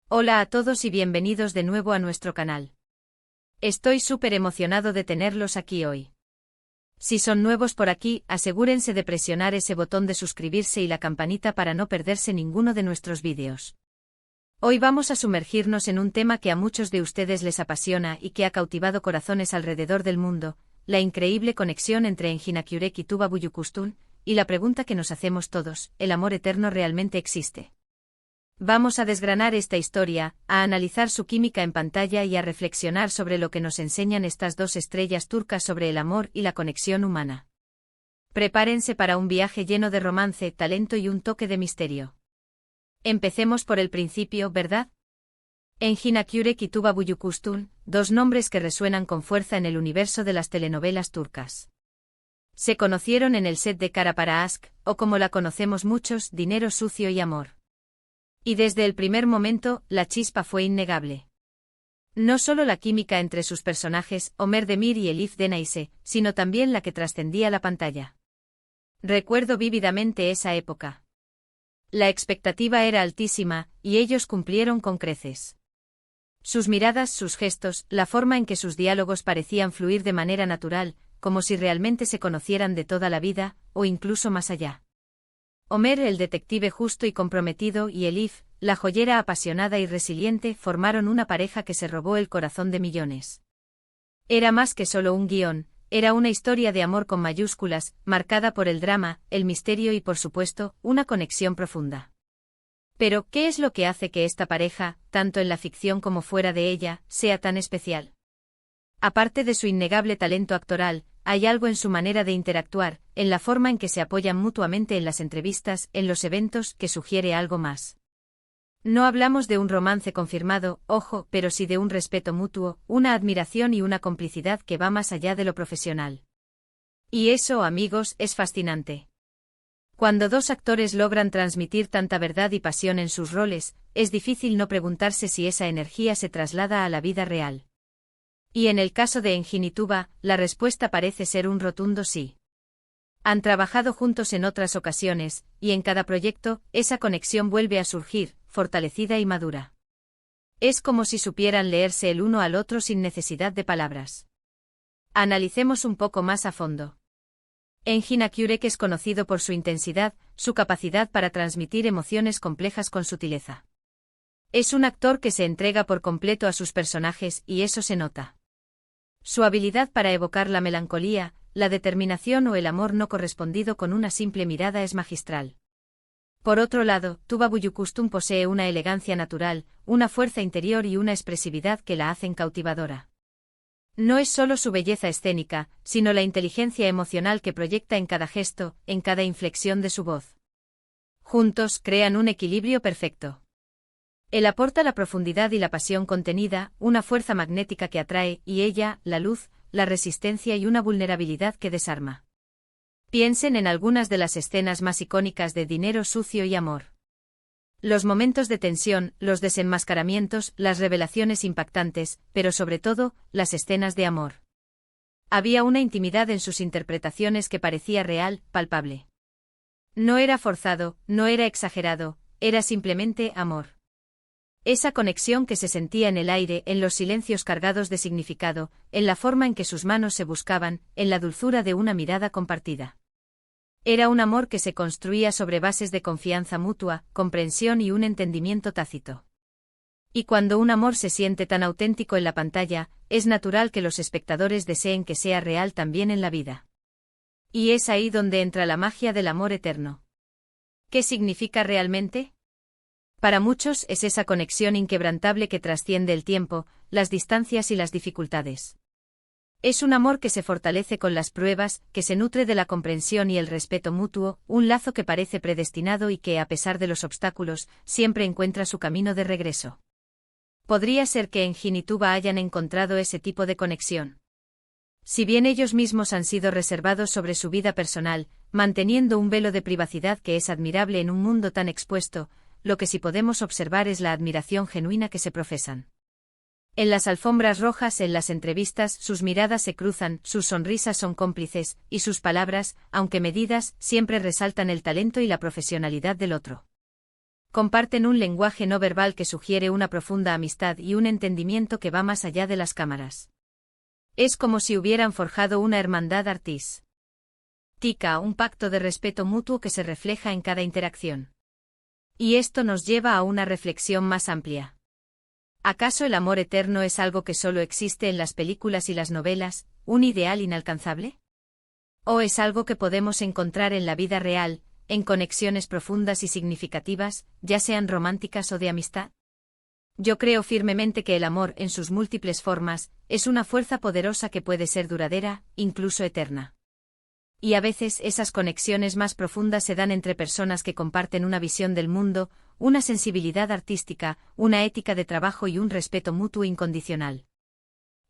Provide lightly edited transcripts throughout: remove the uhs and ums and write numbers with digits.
Hola a todos y bienvenidos de nuevo a nuestro canal. Estoy súper emocionado de tenerlos aquí hoy. Si son nuevos por aquí, asegúrense de presionar ese botón de suscribirse y la campanita para no perderse ninguno de nuestros vídeos. Hoy vamos a sumergirnos en un tema que a muchos de ustedes les apasiona y que ha cautivado corazones alrededor del mundo, la increíble conexión entre Engin Akyurek y Tuba Büyüküstün, y la pregunta que nos hacemos todos, ¿el amor eterno realmente existe? Vamos a desgranar esta historia, a analizar su química en pantalla y a reflexionar sobre lo que nos enseñan estas dos estrellas turcas sobre el amor y la conexión humana. Prepárense para un viaje lleno de romance, talento y un toque de misterio. Empecemos por el principio, ¿verdad? Engin Akyurek y Tuba Büyüküstün, dos nombres que resuenan con fuerza en el universo de las telenovelas turcas. Se conocieron en el set de Kara para Aşk, o como la conocemos muchos, Dinero Sucio y Amor. Y desde el primer momento, la chispa fue innegable. No solo la química entre sus personajes, Ömer Demir y Elif Denayse, sino también la que trascendía la pantalla. Recuerdo vívidamente esa época. La expectativa era altísima, y ellos cumplieron con creces. Sus miradas, sus gestos, la forma en que sus diálogos parecían fluir de manera natural, como si realmente se conocieran de toda la vida, o incluso más allá. Ömer, el detective justo y comprometido, y Elif, la joyera apasionada y resiliente, formaron una pareja que se robó el corazón de millones. Era más que solo un guión, era una historia de amor con mayúsculas, marcada por el drama, el misterio y, por supuesto, una conexión profunda. Pero, ¿qué es lo que hace que esta pareja, tanto en la ficción como fuera de ella, sea tan especial? Aparte de su innegable talento actoral, hay algo en su manera de interactuar, en la forma en que se apoyan mutuamente en las entrevistas, en los eventos, que sugiere algo más. No hablamos de un romance confirmado, ojo, pero sí de un respeto mutuo, una admiración y una complicidad que va más allá de lo profesional. Y eso, amigos, es fascinante. Cuando dos actores logran transmitir tanta verdad y pasión en sus roles, es difícil no preguntarse si esa energía se traslada a la vida real. Y en el caso de Engin y Tuba, la respuesta parece ser un rotundo sí. Han trabajado juntos en otras ocasiones, y en cada proyecto, esa conexión vuelve a surgir, fortalecida y madura. Es como si supieran leerse el uno al otro sin necesidad de palabras. Analicemos un poco más a fondo. Engin Akyurek es conocido por su intensidad, su capacidad para transmitir emociones complejas con sutileza. Es un actor que se entrega por completo a sus personajes y eso se nota. Su habilidad para evocar la melancolía, la determinación o el amor no correspondido con una simple mirada es magistral. Por otro lado, Tuba Büyüküstün posee una elegancia natural, una fuerza interior y una expresividad que la hacen cautivadora. No es solo su belleza escénica, sino la inteligencia emocional que proyecta en cada gesto, en cada inflexión de su voz. Juntos crean un equilibrio perfecto. Él aporta la profundidad y la pasión contenida, una fuerza magnética que atrae, y ella, la luz, la resistencia y una vulnerabilidad que desarma. Piensen en algunas de las escenas más icónicas de Dinero Sucio y Amor. Los momentos de tensión, los desenmascaramientos, las revelaciones impactantes, pero sobre todo, las escenas de amor. Había una intimidad en sus interpretaciones que parecía real, palpable. No era forzado, no era exagerado, era simplemente amor. Esa conexión que se sentía en el aire, en los silencios cargados de significado, en la forma en que sus manos se buscaban, en la dulzura de una mirada compartida. Era un amor que se construía sobre bases de confianza mutua, comprensión y un entendimiento tácito. Y cuando un amor se siente tan auténtico en la pantalla, es natural que los espectadores deseen que sea real también en la vida. Y es ahí donde entra la magia del amor eterno. ¿Qué significa realmente? Para muchos es esa conexión inquebrantable que trasciende el tiempo, las distancias y las dificultades. Es un amor que se fortalece con las pruebas, que se nutre de la comprensión y el respeto mutuo, un lazo que parece predestinado y que, a pesar de los obstáculos, siempre encuentra su camino de regreso. Podría ser que Engin y Tuba hayan encontrado ese tipo de conexión. Si bien ellos mismos han sido reservados sobre su vida personal, manteniendo un velo de privacidad que es admirable en un mundo tan expuesto, lo que sí podemos observar es la admiración genuina que se profesan. En las alfombras rojas, en las entrevistas, sus miradas se cruzan, sus sonrisas son cómplices, y sus palabras, aunque medidas, siempre resaltan el talento y la profesionalidad del otro. Comparten un lenguaje no verbal que sugiere una profunda amistad y un entendimiento que va más allá de las cámaras. Es como si hubieran forjado una hermandad artística, un pacto de respeto mutuo que se refleja en cada interacción. Y esto nos lleva a una reflexión más amplia. ¿Acaso el amor eterno es algo que solo existe en las películas y las novelas, un ideal inalcanzable? ¿O es algo que podemos encontrar en la vida real, en conexiones profundas y significativas, ya sean románticas o de amistad? Yo creo firmemente que el amor, en sus múltiples formas, es una fuerza poderosa que puede ser duradera, incluso eterna. Y a veces esas conexiones más profundas se dan entre personas que comparten una visión del mundo, una sensibilidad artística, una ética de trabajo y un respeto mutuo incondicional.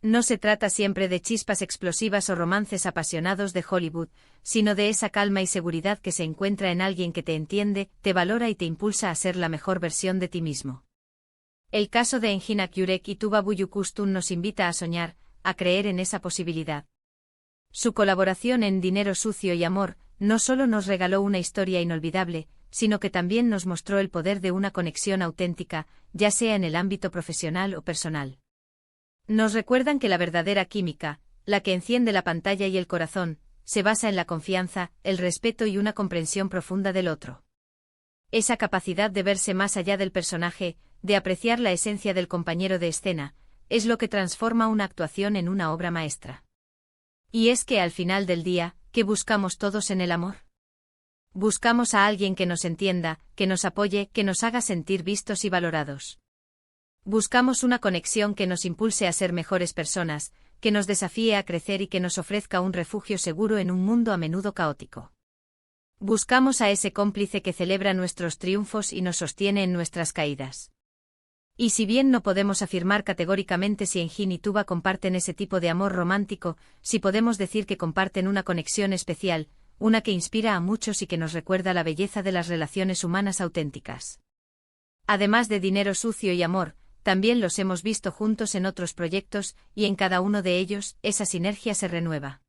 No se trata siempre de chispas explosivas o romances apasionados de Hollywood, sino de esa calma y seguridad que se encuentra en alguien que te entiende, te valora y te impulsa a ser la mejor versión de ti mismo. El caso de Engin Akyurek y Tuba Büyüküstün nos invita a soñar, a creer en esa posibilidad. Su colaboración en Dinero Sucio y Amor no solo nos regaló una historia inolvidable, sino que también nos mostró el poder de una conexión auténtica, ya sea en el ámbito profesional o personal. Nos recuerdan que la verdadera química, la que enciende la pantalla y el corazón, se basa en la confianza, el respeto y una comprensión profunda del otro. Esa capacidad de verse más allá del personaje, de apreciar la esencia del compañero de escena, es lo que transforma una actuación en una obra maestra. Y es que al final del día, ¿qué buscamos todos en el amor? Buscamos a alguien que nos entienda, que nos apoye, que nos haga sentir vistos y valorados. Buscamos una conexión que nos impulse a ser mejores personas, que nos desafíe a crecer y que nos ofrezca un refugio seguro en un mundo a menudo caótico. Buscamos a ese cómplice que celebra nuestros triunfos y nos sostiene en nuestras caídas. Y si bien no podemos afirmar categóricamente si Engin y Tuba comparten ese tipo de amor romántico, sí podemos decir que comparten una conexión especial, una que inspira a muchos y que nos recuerda la belleza de las relaciones humanas auténticas. Además de Dinero Sucio y Amor, también los hemos visto juntos en otros proyectos, y en cada uno de ellos, esa sinergia se renueva.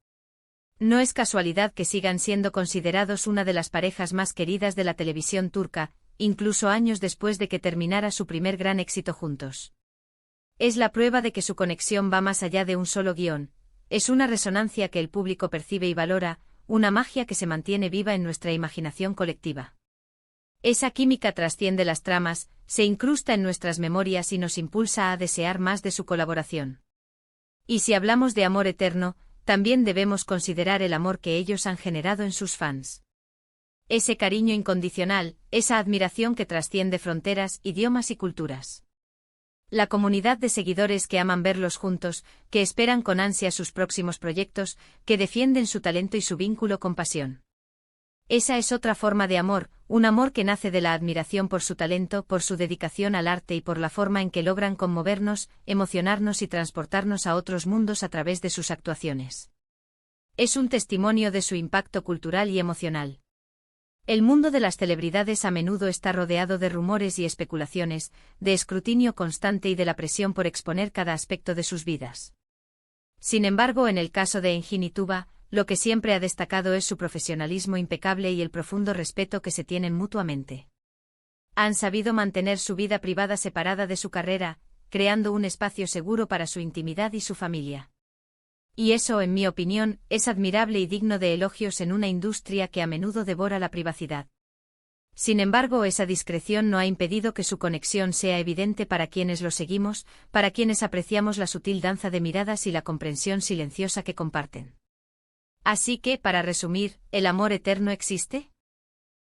No es casualidad que sigan siendo considerados una de las parejas más queridas de la televisión turca, incluso años después de que terminara su primer gran éxito juntos. Es la prueba de que su conexión va más allá de un solo guión, es una resonancia que el público percibe y valora, una magia que se mantiene viva en nuestra imaginación colectiva. Esa química trasciende las tramas, se incrusta en nuestras memorias y nos impulsa a desear más de su colaboración. Y si hablamos de amor eterno, también debemos considerar el amor que ellos han generado en sus fans. Ese cariño incondicional, esa admiración que trasciende fronteras, idiomas y culturas. La comunidad de seguidores que aman verlos juntos, que esperan con ansia sus próximos proyectos, que defienden su talento y su vínculo con pasión. Esa es otra forma de amor, un amor que nace de la admiración por su talento, por su dedicación al arte y por la forma en que logran conmovernos, emocionarnos y transportarnos a otros mundos a través de sus actuaciones. Es un testimonio de su impacto cultural y emocional. El mundo de las celebridades a menudo está rodeado de rumores y especulaciones, de escrutinio constante y de la presión por exponer cada aspecto de sus vidas. Sin embargo, en el caso de Engin y Tuba, lo que siempre ha destacado es su profesionalismo impecable y el profundo respeto que se tienen mutuamente. Han sabido mantener su vida privada separada de su carrera, creando un espacio seguro para su intimidad y su familia. Y eso, en mi opinión, es admirable y digno de elogios en una industria que a menudo devora la privacidad. Sin embargo, esa discreción no ha impedido que su conexión sea evidente para quienes lo seguimos, para quienes apreciamos la sutil danza de miradas y la comprensión silenciosa que comparten. Así que, para resumir, ¿el amor eterno existe?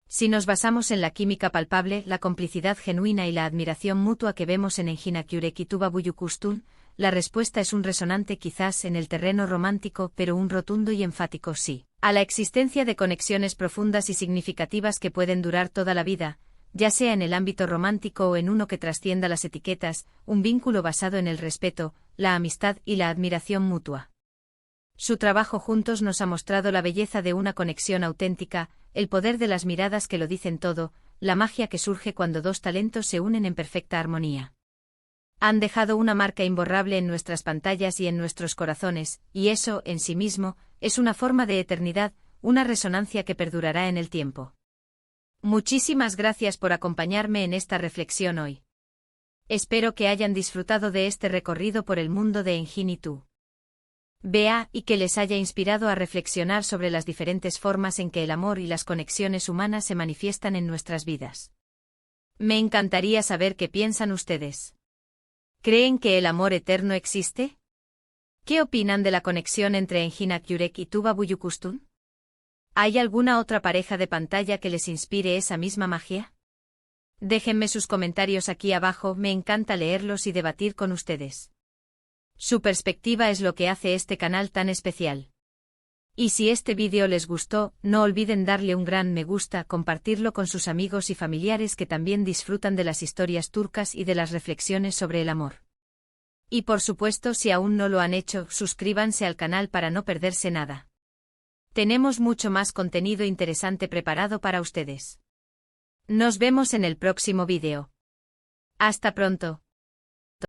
Si nos basamos en la química palpable, la complicidad genuina y la admiración mutua que vemos en Engin Akyurek y Tuba Büyüküstün, la respuesta es un resonante quizás en el terreno romántico, pero un rotundo y enfático sí, a la existencia de conexiones profundas y significativas que pueden durar toda la vida, ya sea en el ámbito romántico o en uno que trascienda las etiquetas, un vínculo basado en el respeto, la amistad y la admiración mutua. Su trabajo juntos nos ha mostrado la belleza de una conexión auténtica, el poder de las miradas que lo dicen todo, la magia que surge cuando dos talentos se unen en perfecta armonía. Han dejado una marca imborrable en nuestras pantallas y en nuestros corazones, y eso, en sí mismo, es una forma de eternidad, una resonancia que perdurará en el tiempo. Muchísimas gracias por acompañarme en esta reflexión hoy. Espero que hayan disfrutado de este recorrido por el mundo de Engin y tú. Vea, y que les haya inspirado a reflexionar sobre las diferentes formas en que el amor y las conexiones humanas se manifiestan en nuestras vidas. Me encantaría saber qué piensan ustedes. ¿Creen que el amor eterno existe? ¿Qué opinan de la conexión entre Engin Akyurek y Tuba Büyüküstün? ¿Hay alguna otra pareja de pantalla que les inspire esa misma magia? Déjenme sus comentarios aquí abajo, me encanta leerlos y debatir con ustedes. Su perspectiva es lo que hace este canal tan especial. Y si este vídeo les gustó, no olviden darle un gran me gusta, compartirlo con sus amigos y familiares que también disfrutan de las historias turcas y de las reflexiones sobre el amor. Y por supuesto, si aún no lo han hecho, suscríbanse al canal para no perderse nada. Tenemos mucho más contenido interesante preparado para ustedes. Nos vemos en el próximo vídeo. Hasta pronto.